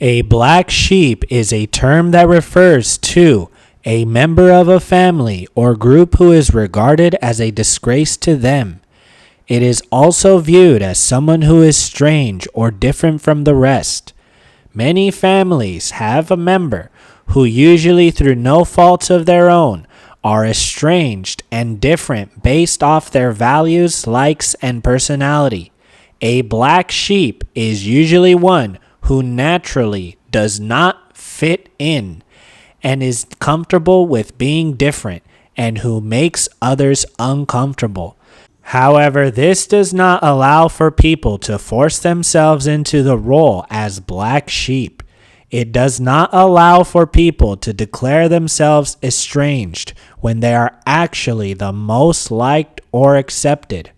A black sheep is a term that refers to a member of a family or group who is regarded as a disgrace to them. It is also viewed as someone who is strange or different from the rest. Many families have a member who, usually through no fault of their own, are estranged and different based off their values, likes, and personality. A black sheep is usually one who naturally does not fit in and is comfortable with being different and who makes others uncomfortable. However, this does not allow for people to force themselves into the role as black sheep. It does not allow for people to declare themselves estranged when they are actually the most liked or accepted.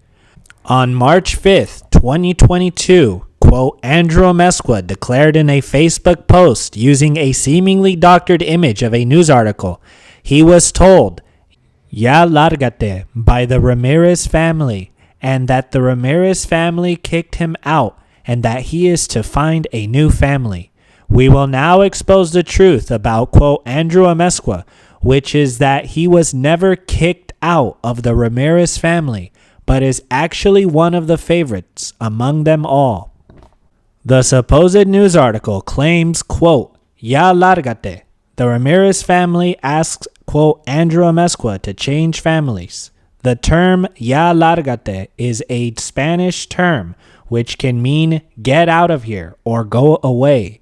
On March 5th, 2022, quote, Andrew Amezcua declared in a Facebook post using a seemingly doctored image of a news article, he was told, "Ya Lárgate" by the Ramirez family, and that the Ramirez family kicked him out and that he is to find a new family. We will now expose the truth about, quote, Andrew Amezcua, which is that he was never kicked out of the Ramirez family, but is actually one of the favorites among them all. The supposed news article claims, quote, Ya Lárgate. The Ramirez family asks, quote, Andrew Amezcua to change families. The term Ya Lárgate is a Spanish term which can mean get out of here or go away.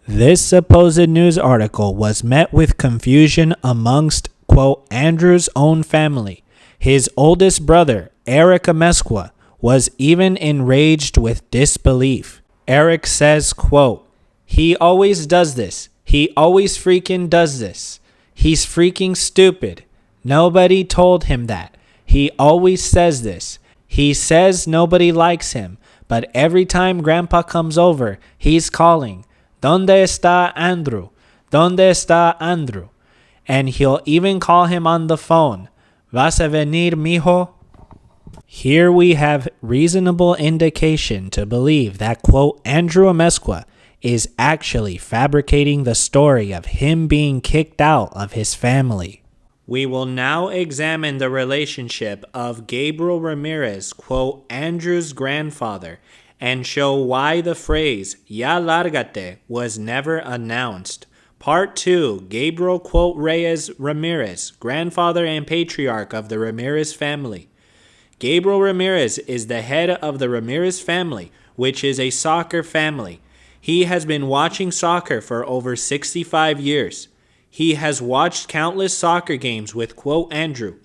This supposed news article was met with confusion amongst, quote, Andrew's own family. His oldest brother, Eric Amezcua, was even enraged with disbelief. Eric says, quote, he always does this. He always freaking does this. He's freaking stupid. Nobody told him that. He always says this. He says nobody likes him, but every time Grandpa comes over, he's calling, ¿Dónde está Andrew? ¿Dónde está Andrew? And he'll even call him on the phone. ¿Vas a venir, mijo? Here we have reasonable indication to believe that, quote, Andrew Amezcua is actually fabricating the story of him being kicked out of his family. We will now examine the relationship of Gabriel Ramirez, quote, Andrew's grandfather, and show why the phrase, Ya Lárgate, was never announced. Part 2, Gabriel, quote, Reyes Ramirez, grandfather and patriarch of the Ramirez family. Gabriel Ramirez is the head of the Ramirez family, which is a soccer family. He has been watching soccer for over 65 years. He has watched countless soccer games with, quote, Andrew,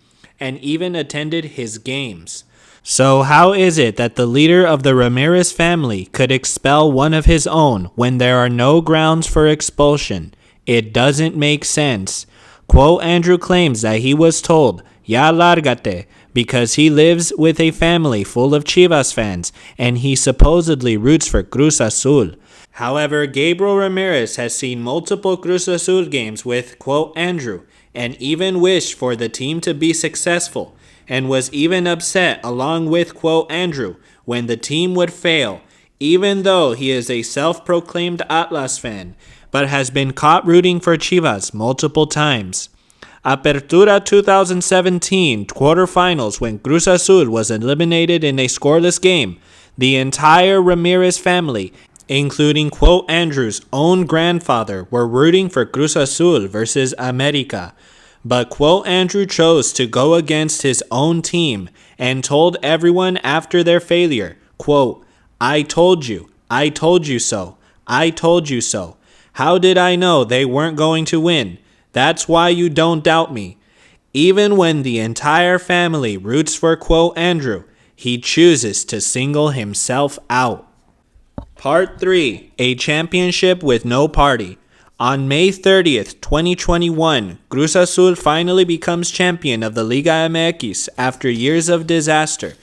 and even attended his games. So how is it that the leader of the Ramirez family could expel one of his own when there are no grounds for expulsion? It doesn't make sense. Quote, Andrew claims that he was told, Ya Lárgate, because he lives with a family full of Chivas fans and he supposedly roots for Cruz Azul. However, Gabriel Ramirez has seen multiple Cruz Azul games with, quote, Andrew, and even wished for the team to be successful, and was even upset along with, quote, Andrew, when the team would fail, even though he is a self-proclaimed Atlas fan, but has been caught rooting for Chivas multiple times. Apertura 2017 quarterfinals, when Cruz Azul was eliminated in a scoreless game, the entire Ramirez family, including, quote, Andrew's own grandfather, were rooting for Cruz Azul versus América. But, quote, Andrew chose to go against his own team and told everyone after their failure, quote, I told you so, I told you so. How did I know they weren't going to win? That's why you don't doubt me. Even when the entire family roots for, quote, Andrew, he chooses to single himself out. Part 3, a championship with no party. On May 30th, 2021, Cruz Azul finally becomes champion of the Liga MX after years of disaster.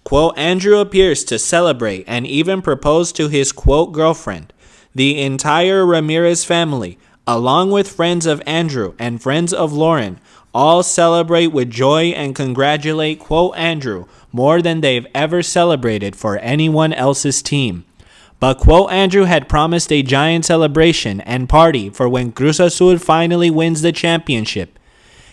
Quote, Andrew appears to celebrate and even propose to his, quote, girlfriend. The entire Ramirez family, along with friends of Andrew and friends of Lauren, all celebrate with joy and congratulate, quote, Andrew more than they've ever celebrated for anyone else's team. But quote Andrew had promised a giant celebration and party for when Cruz Azul finally wins the championship.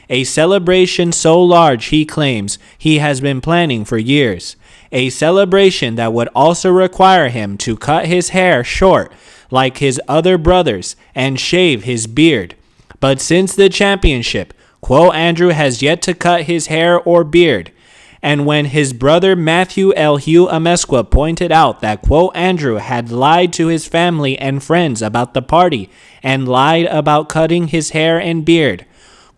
A celebration so large, he claims, he has been planning for years. A celebration that would also require him to cut his hair short like his other brothers and shave his beard. But since the championship, quote Andrew has yet to cut his hair or beard. And when his brother Matthew L. Hugh Amezcua pointed out that quote Andrew had lied to his family and friends about the party and lied about cutting his hair and beard,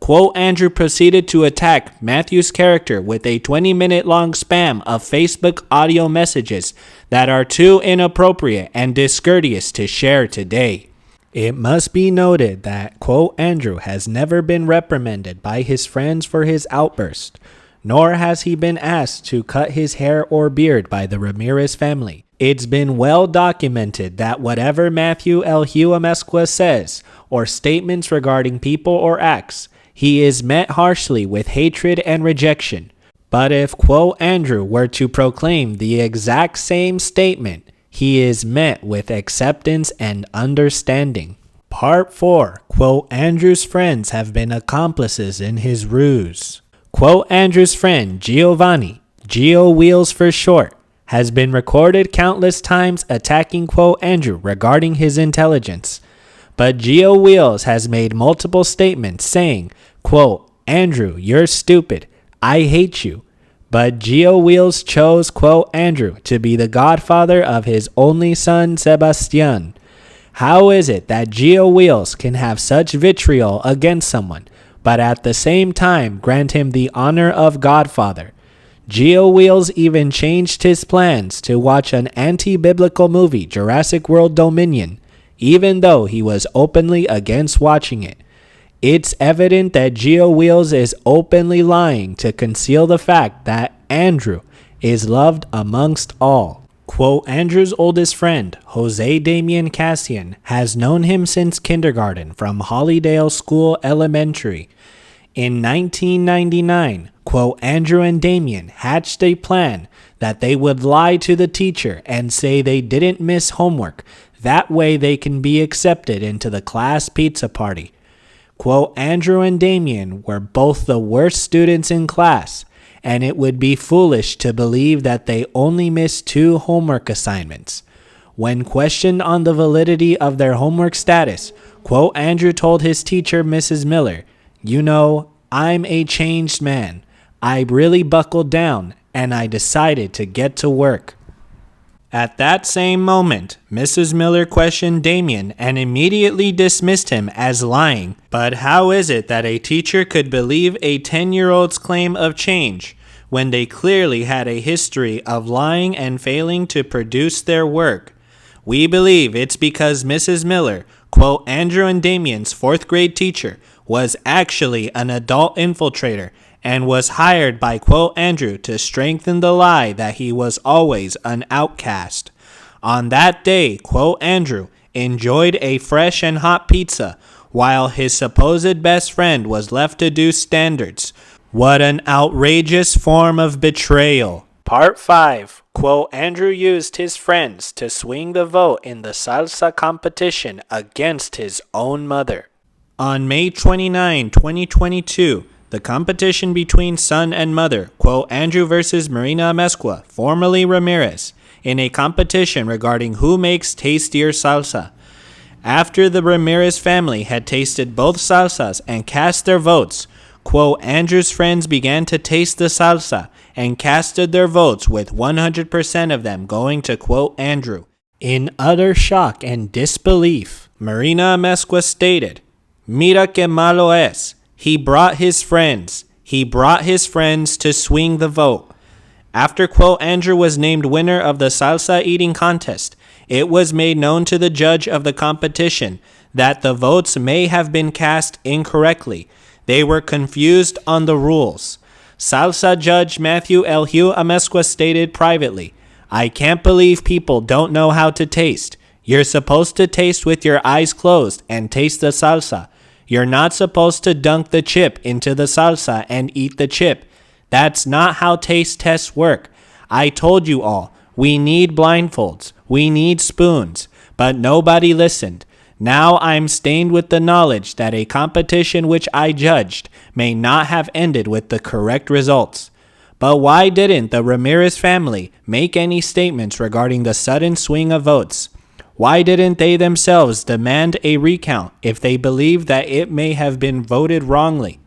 quote Andrew proceeded to attack Matthew's character with a 20-minute long spam of Facebook audio messages that are too inappropriate and discourteous to share today. It must be noted that quote Andrew has never been reprimanded by his friends for his outburst, nor has he been asked to cut his hair or beard by the Ramirez family. It's been well documented that whatever Matthew L. Hugh Amezcua says, or statements regarding people or acts, he is met harshly with hatred and rejection. But if quote Andrew were to proclaim the exact same statement, he is met with acceptance and understanding. Part 4. Quote Andrew's friends have been accomplices in his ruse. Quote Andrew's friend Giovanni, Gio Wheels for short, has been recorded countless times attacking quote Andrew regarding his intelligence. But Gio Wheels has made multiple statements saying, quote, Andrew, you're stupid. I hate you. But Gio Wheels chose, quote, Andrew to be the godfather of his only son, Sebastian. How is it that Gio Wheels can have such vitriol against someone, but at the same time grant him the honor of godfather? Gio Wheels even changed his plans to watch an anti-biblical movie, Jurassic World Dominion, even though he was openly against watching it. It's evident that Gio Wheels is openly lying to conceal the fact that Andrew is loved amongst all. Quote Andrew's oldest friend, Jose Damian Cassian, has known him since kindergarten from Hollydale School Elementary. In 1999, quote Andrew and Damian hatched a plan that they would lie to the teacher and say they didn't miss homework. That way they can be accepted into the class pizza party. Quote, Andrew and Damian were both the worst students in class, and it would be foolish to believe that they only missed 2 homework assignments. When questioned on the validity of their homework status, quote, Andrew told his teacher, Mrs. Miller, you know, I'm a changed man. I really buckled down, and I decided to get to work. At that same moment, Mrs. Miller questioned Damien and immediately dismissed him as lying. But how is it that a teacher could believe a 10-year-old's claim of change when they clearly had a history of lying and failing to produce their work? We believe it's because Mrs. Miller, quote, Andrew and Damien's 4th grade teacher, was actually an adult infiltrator and was hired by quote Andrew to strengthen the lie that he was always an outcast. On that day, quote Andrew enjoyed a fresh and hot pizza while his supposed best friend was left to do standards. What an outrageous form of betrayal. Part 5. Quote Andrew used his friends to swing the vote in the salsa competition against his own mother. On May 29, 2022, the competition between son and mother, quote Andrew versus Marina Amezcua, formerly Ramirez, in a competition regarding who makes tastier salsa. After the Ramirez family had tasted both salsas and cast their votes, quote Andrew's friends began to taste the salsa and casted their votes with 100% of them going to quote Andrew. In utter shock and disbelief, Marina Amezcua stated, Mira que malo es. He brought his friends. He brought his friends to swing the vote. After quote Andrew was named winner of the salsa eating contest, it was made known to the judge of the competition that the votes may have been cast incorrectly. They were confused on the rules. Salsa judge Matthew L. Hugh Amezcua stated privately, I can't believe people don't know how to taste. You're supposed to taste with your eyes closed and taste the salsa. You're not supposed to dunk the chip into the salsa and eat the chip. That's not how taste tests work. I told you all, We need blindfolds. We need spoons. But nobody listened. Now I'm stained with the knowledge that a competition which I judged may not have ended with the correct results. But why didn't the Ramirez family make any statements regarding the sudden swing of votes? Why didn't they themselves demand a recount if they believe that it may have been voted wrongly?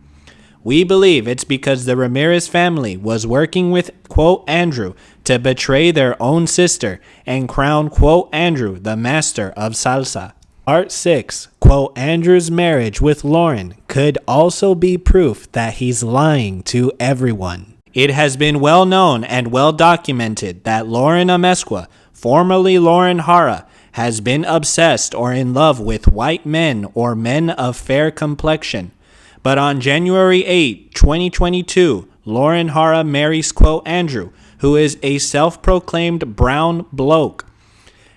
We believe it's because the Ramirez family was working with, quote, Andrew to betray their own sister and crown, quote, Andrew the master of salsa. Part 6, quote, Andrew's marriage with Lauren could also be proof that he's lying to everyone. It has been well known and well documented that Lauren Amezcua, formerly Lauren Hara, has been obsessed or in love with white men or men of fair complexion. But on January 8, 2022, Lauren Hara marries, quote, Andrew, who is a self-proclaimed brown bloke.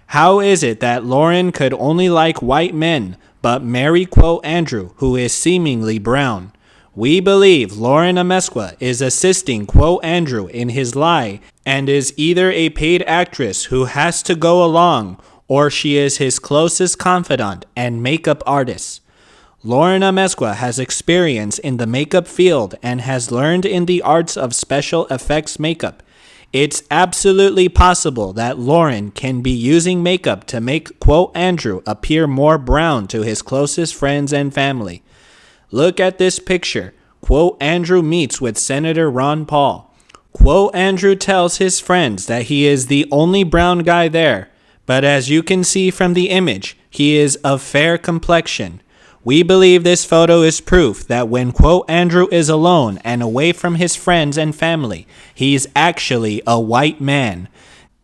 How is it that Lauren could only like white men, but marry, quote, Andrew, who is seemingly brown? We believe Lauren Amezcua is assisting, quote, Andrew in his lie and is either a paid actress who has to go along or she is his closest confidant and makeup artist. Lauren Amezcua has experience in the makeup field and has learned in the arts of special effects makeup. It's absolutely possible that Lauren can be using makeup to make, quote, Andrew appear more brown to his closest friends and family. Look at this picture. Quote, Andrew meets with Senator Ron Paul. Quote, Andrew tells his friends that he is the only brown guy there, but as you can see from the image, he is of fair complexion. We believe this photo is proof that when, quote, Andrew is alone and away from his friends and family, he's actually a white man.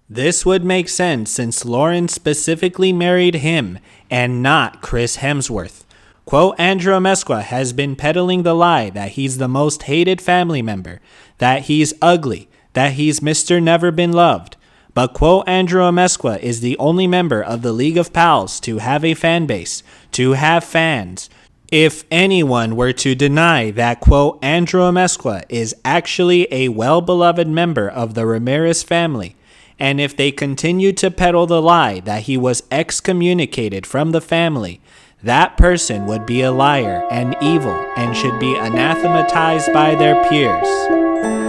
This would make sense since Lauren specifically married him and not Chris Hemsworth. Quote, Andrew Amezcua has been peddling the lie that he's the most hated family member, that he's ugly, that he's Mr. Never Been Loved. But, quote, Andrew Amezcua is the only member of the League of Pals to have a fan base, to have fans. If anyone were to deny that, quote, Andrew Amezcua is actually a well-beloved member of the Ramirez family, and if they continue to peddle the lie that he was excommunicated from the family, that person would be a liar and evil and should be anathematized by their peers.